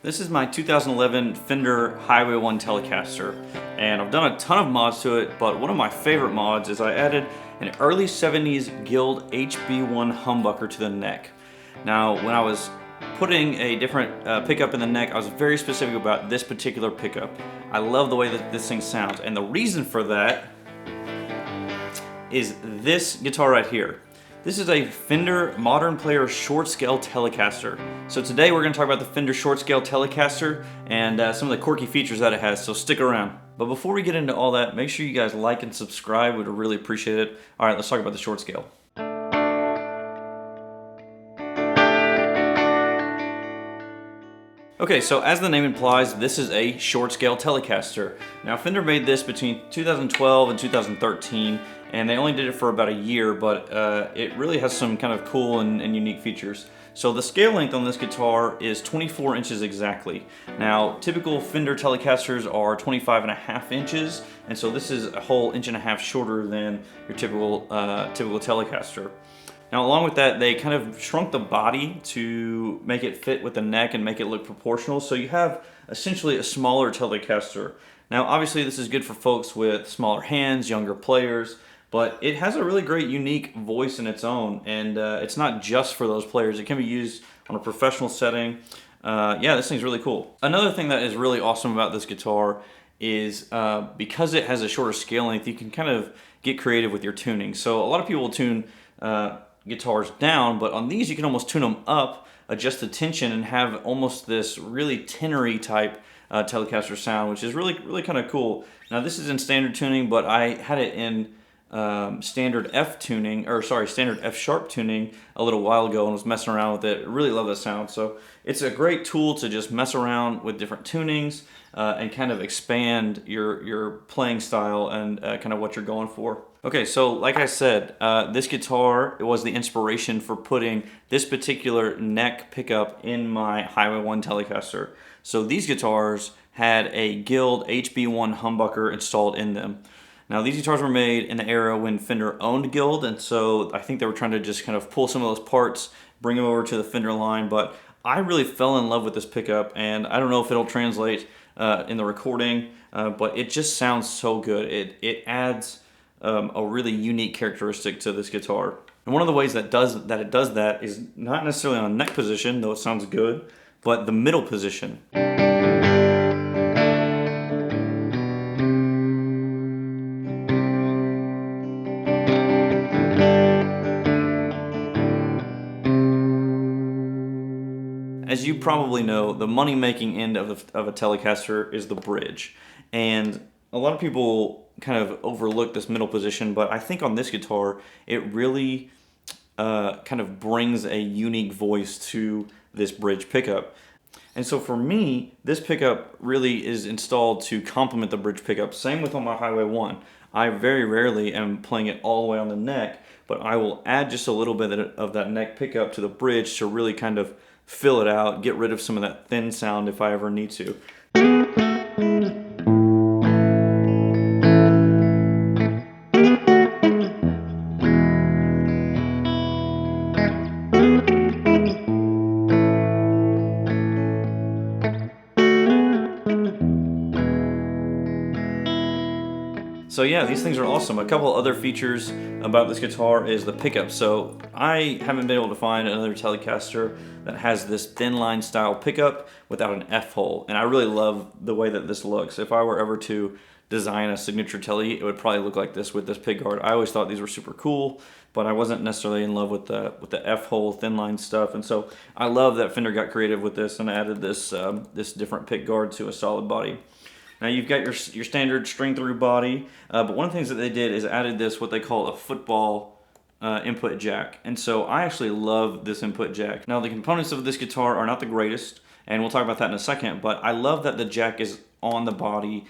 This is my 2011 Fender Highway 1 Telecaster, and I've done a ton of mods to it, but one of my favorite mods is I added an early 70s Guild HB1 humbucker to the neck. Now, when I was putting a different pickup in the neck, I was very specific about this particular pickup. I love the way that this thing sounds, and the reason for that is this guitar right here. This is a Fender Modern Player Short Scale Telecaster. So today we're going to talk about the Fender Short Scale Telecaster and some of the quirky features that it has, so stick around. But before we get into all that, make sure you guys like and subscribe, we'd really appreciate it. Alright, let's talk about the short scale. Okay, so as the name implies, this is a short scale Telecaster. Now Fender made this between 2012 and 2013, and they only did it for about a year, but it really has some kind of cool and unique features. So the scale length on this guitar is 24 inches exactly. Now typical Fender Telecasters are 25.5 inches, and so this is a whole inch and a half shorter than your typical Telecaster. Now along with that, they kind of shrunk the body to make it fit with the neck and make it look proportional, so you have essentially a smaller Telecaster. Now obviously this is good for folks with smaller hands, younger players, but it has a really great unique voice in its own, and it's not just for those players. It can be used on a professional setting. Yeah, this thing's really cool. Another thing that is really awesome about this guitar is because it has a shorter scale length, you can kind of get creative with your tuning. So a lot of people will tune guitars down, but on these you can almost tune them up, adjust the tension, and have almost this really tenery type Telecaster sound, which is really kind of cool. Now this is in standard tuning, but I had it in standard F tuning, or sorry, standard F sharp tuning a little while ago and was messing around with it. I really love the sound. So it's a great tool to just mess around with different tunings and kind of expand your playing style and kind of what you're going for. Okay, so like I said, this guitar was the inspiration for putting this particular neck pickup in my Highway 1 Telecaster. So these guitars had a Guild HB1 humbucker installed in them. Now these guitars were made in the era when Fender owned Guild, and so I think they were trying to just kind of pull some of those parts, bring them over to the Fender line, but I really fell in love with this pickup, and I don't know if it'll translate in the recording, but it just sounds so good. It adds a really unique characteristic to this guitar. And one of the ways that it does that is not necessarily on the neck position, though it sounds good, but the middle position. As you probably know, the money-making end of a Telecaster is the bridge. And a lot of people kind of overlook this middle position, but I think on this guitar, it really kind of brings a unique voice to this bridge pickup. And so for me, this pickup really is installed to complement the bridge pickup. Same with on my Highway 1. I very rarely am playing it all the way on the neck, but I will add just a little bit of that neck pickup to the bridge to really kind of fill it out, get rid of some of that thin sound if I ever need to. So yeah, these things are awesome. A couple other features about this guitar is the pickup. So I haven't been able to find another Telecaster that has this thin line style pickup without an F-hole, and I really love the way that this looks. If I were ever to design a signature Tele, it would probably look like this with this pick guard. I always thought these were super cool, but I wasn't necessarily in love with the F-hole thin line stuff, and so I love that Fender got creative with this and added this this different pick guard to a solid body. Now you've got your standard string through body, but one of the things that they did is added this, what they call a football input jack. And so I actually love this input jack. Now the components of this guitar are not the greatest, and we'll talk about that in a second, but I love that the jack is on the body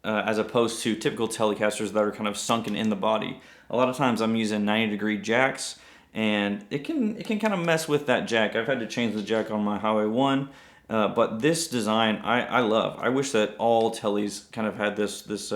as opposed to typical Telecasters that are kind of sunken in the body. A lot of times I'm using 90-degree jacks, and it can kind of mess with that jack. I've had to change the jack on my Highway 1. But this design, I love. I wish that all Teles kind of had this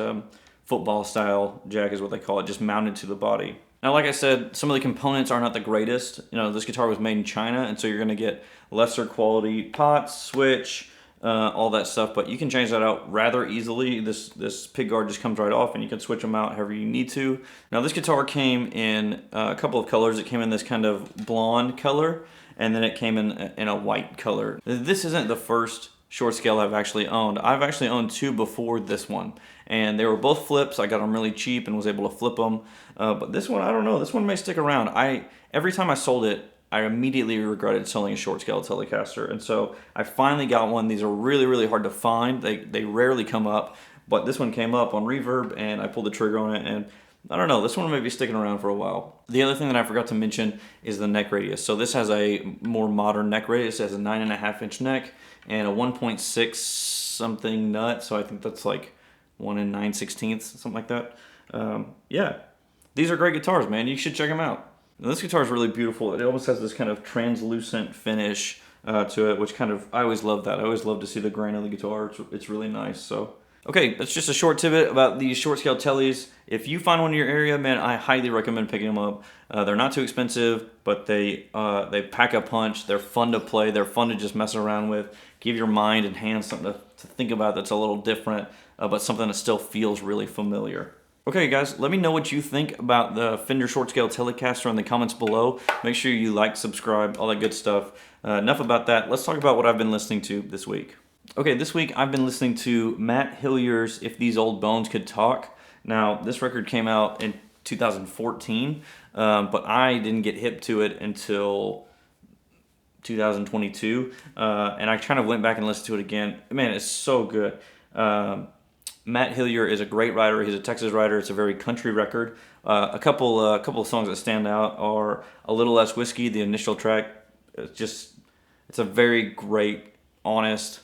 football style jack is what they call it, just mounted to the body. Now, like I said, some of the components are not the greatest. You know, this guitar was made in China, and so you're going to get lesser quality pots, switch, all that stuff, but you can change that out rather easily. This pick guard just comes right off, and you can switch them out however you need to. Now this guitar came in a couple of colors. It came in this kind of blonde color, and then it came in a white color. This isn't the first short scale I've actually owned. I've actually owned two before this one, and they were both flips. I got them really cheap and was able to flip them. But this one, I don't know. This one may stick around. Every time I sold it, I immediately regretted selling a short scale Telecaster, and so I finally got one. These are really, really hard to find. They rarely come up, but this one came up on Reverb, and I pulled the trigger on it, and I don't know, this one may be sticking around for a while. The other thing that I forgot to mention is the neck radius. So this has a more modern neck radius. It has a 9.5-inch neck and a 1.6 something nut, so I think that's like 1 9/16, something like that. Yeah, these are great guitars, man. You should check them out. Now, this guitar is really beautiful. It almost has this kind of translucent finish to it, which I always love that. I always love to see the grain of the guitar. It's really nice. So, okay, that's just a short tidbit about these short scale Tellies. If you find one in your area, man, I highly recommend picking them up. They're not too expensive, but they pack a punch. They're fun to play. They're fun to just mess around with. Give your mind and hands something to think about that's a little different, but something that still feels really familiar. Okay, guys, let me know what you think about the Fender Short Scale Telecaster in the comments below. Make sure you like, subscribe, all that good stuff. Enough about that. Let's talk about what I've been listening to this week. Okay, this week I've been listening to Matt Hillier's If These Old Bones Could Talk. Now, this record came out in 2014, but I didn't get hip to it until 2022, and I kind of went back and listened to it again. Man, it's so good. Matt Hillier is a great writer. He's a Texas writer. It's a very country record. A couple of songs that stand out are A Little Less Whiskey, the initial track. It's a very great, honest,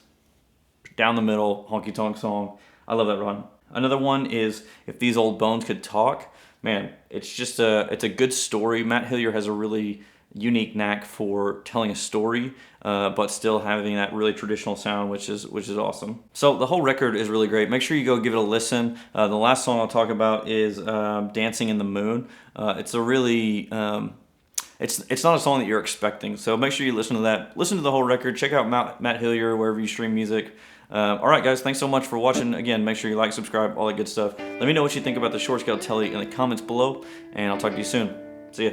down the middle, honky tonk song. I love that run. Another one is If These Old Bones Could Talk. Man, it's a good story. Matt Hillier has a really unique knack for telling a story, but still having that really traditional sound, which is awesome. So the whole record is really great. Make sure you go give it a listen. The last song I'll talk about is Dancing in the Moon. It's a really it's not a song that you're expecting, so make sure you listen to that. Listen to the whole record. Check out Matt Hillier wherever you stream music. All right, guys, thanks so much for watching. Again, make sure you like, subscribe, all that good stuff. Let me know what you think about the short scale Telly in the comments below, and I'll talk to you soon. See ya.